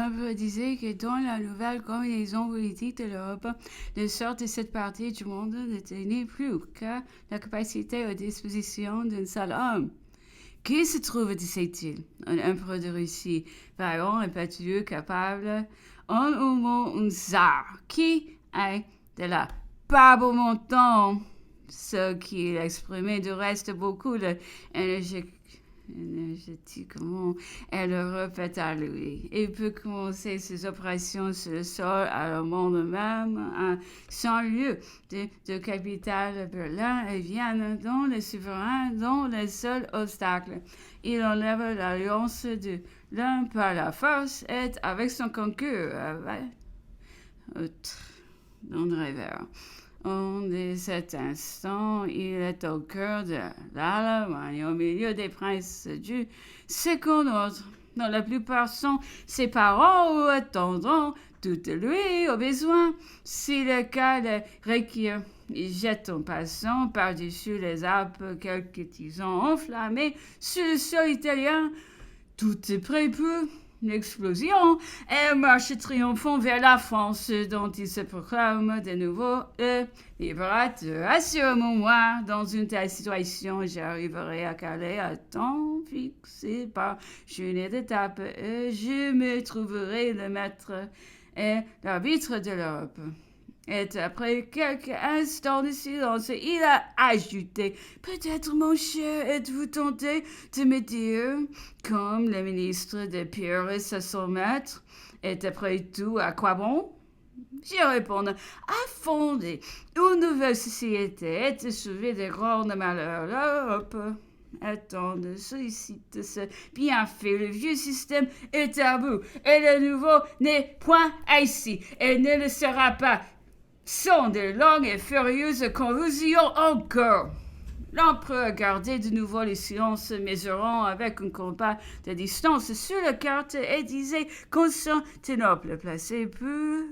l'œuvre disait que dans la nouvelle combinaison politique de l'Europe, de sorte que cette partie du monde ne tenait plus qu'à la capacité à disposition d'un seul homme. Qui se trouve, disait-il, un empereur de Russie, vaillant, impétueux, capable, en un mot, un tsar, qui est de la barbe au menton, ce qui exprimait du reste beaucoup énergétiquement et le répète à lui. Il peut commencer ses opérations sur le sol à le monde même, à 100 lieues de capitale Berlin, et Vienne, dont le souverain, dont le seul obstacle. Il enlève l'alliance de l'un par la force et avec son concurrent, dans le rêveur. De cet instant, il est au cœur de l'Allemagne, au milieu des princes du second ordre, dont la plupart sont ses parents ou attendront tout de lui au besoin, si le cas le requiert. Il jette en passant par-dessus les Alpes quelques tisons enflammés sur le sol italien. Tout est prêt pour l'explosion et marche triomphant vers la France, dont il se proclame de nouveau le libérateur. Assurément, dans une telle situation, j'arriverai à Calais à temps fixé par journée d'étape et je me trouverai le maître et l'arbitre de l'Europe. Et après quelques instants de silence, il a ajouté « Peut-être, mon cher, êtes-vous tenté de me dire, comme le ministre de Pyrrhus à son maître, et après tout, à quoi bon ?» J'y réponds « À fonder une nouvelle société et de sauver des grands malheurs l'Europe. » Attends, sollicite ce bienfait. Le vieux système est à bout et le nouveau n'est point ici et ne le sera pas. Sans de longues et furieuses convulsions encore. L'empereur gardait de nouveau le silence, mesurant avec un compas de distance sur la carte et disait Constantinople placé peut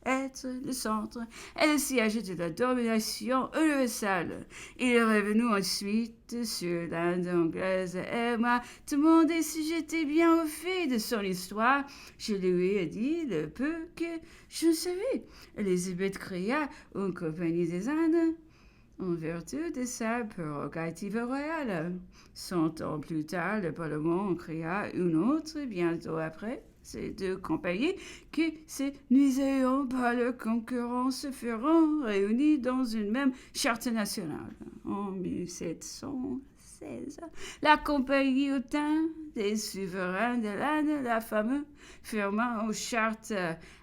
être le centre et le siège de la domination universelle. Il est revenu ensuite sur l'Inde anglaise et m'a demandé si j'étais bien au fait de son histoire. Je lui ai dit le peu que je savais. Élisabeth cria une compagnie des Indes en vertu de sa prérogative royale. 100 ans plus tard, le Parlement en créa une autre bientôt après. Ces deux compagnies qui, se nuisant par leur concurrence, furent réunies dans une même charte nationale. En 1716, la compagnie obtint des souverains de l'Inde la fameuse firma aux chartes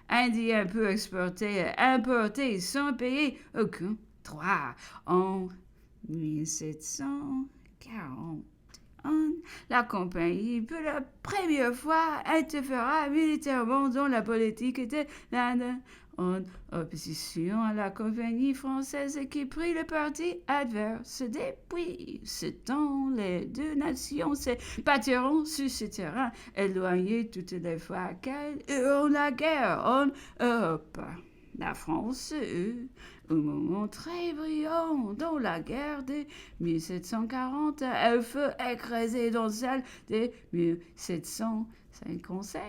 indiennes pour exporter et importer sans payer aucun droit. En 1740, la compagnie, pour la première fois, interféra militairement dans la politique de l'Inde, en opposition à la compagnie française qui prit le parti adverse. Depuis ce temps, les deux nations se battiront sur ce terrain, éloignées toutes les fois qu'elles eurent la guerre en Europe. La France eut un moment très brillant dans la guerre de 1740. Elle fut écrasée dans celle de 1755.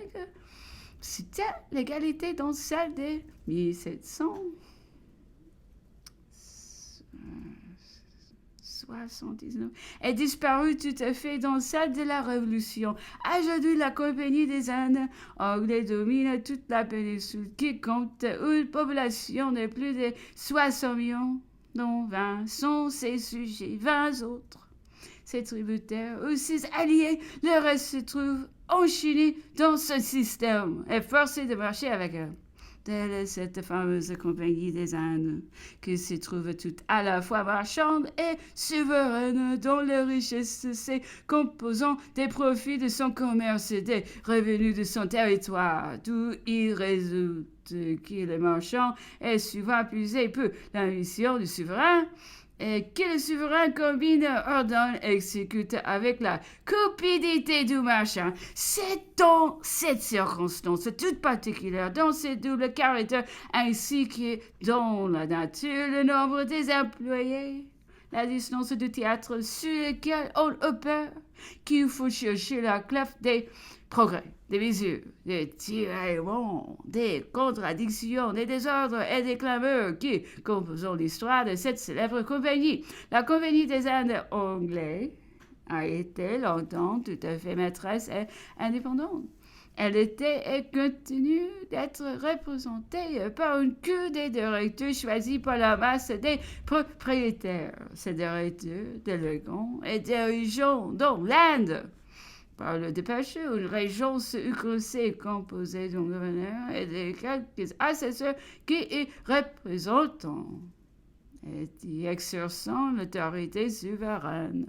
C'était l'égalité dans celle de 1779 est disparue tout à fait dans celle de la Révolution. Aujourd'hui, la Compagnie des Indes anglais domine toute la péninsule qui compte une population de plus de 60 millions, dont 20 sont ses sujets, 20 autres. Ses tributaires ou ses alliés, le reste se trouve enchaîné dans ce système et forcé de marcher avec eux. Telle est cette fameuse compagnie des Indes, qui se trouve tout à la fois marchande et souveraine, dont les richesses se composant des profits de son commerce et des revenus de son territoire, d'où il résulte que le marchand est souvent puisé pour l'ambition du souverain, et que le souverain combine, ordonne et exécute avec la cupidité du marchand. C'est dans cette circonstance toute particulière, dans ce double caractère, ainsi que dans la nature, le nombre des employés, la distance du théâtre sur lequel on opère, qu'il faut chercher la clef des progrès, des mesures, des tiraillements, des contradictions, des désordres et des clameurs qui composent l'histoire de cette célèbre compagnie. La Compagnie des Indes anglais a été longtemps tout à fait maîtresse et indépendante. Elle était et continue d'être représentée par une queue des directeurs choisis par la masse des propriétaires. Ces directeurs d'élégants et dirigeants dont l'Inde, par le dépêché, une région sucrosée composée d'un gouverneur et de quelques assesseurs qui y représentent et y exerçant l'autorité souveraine.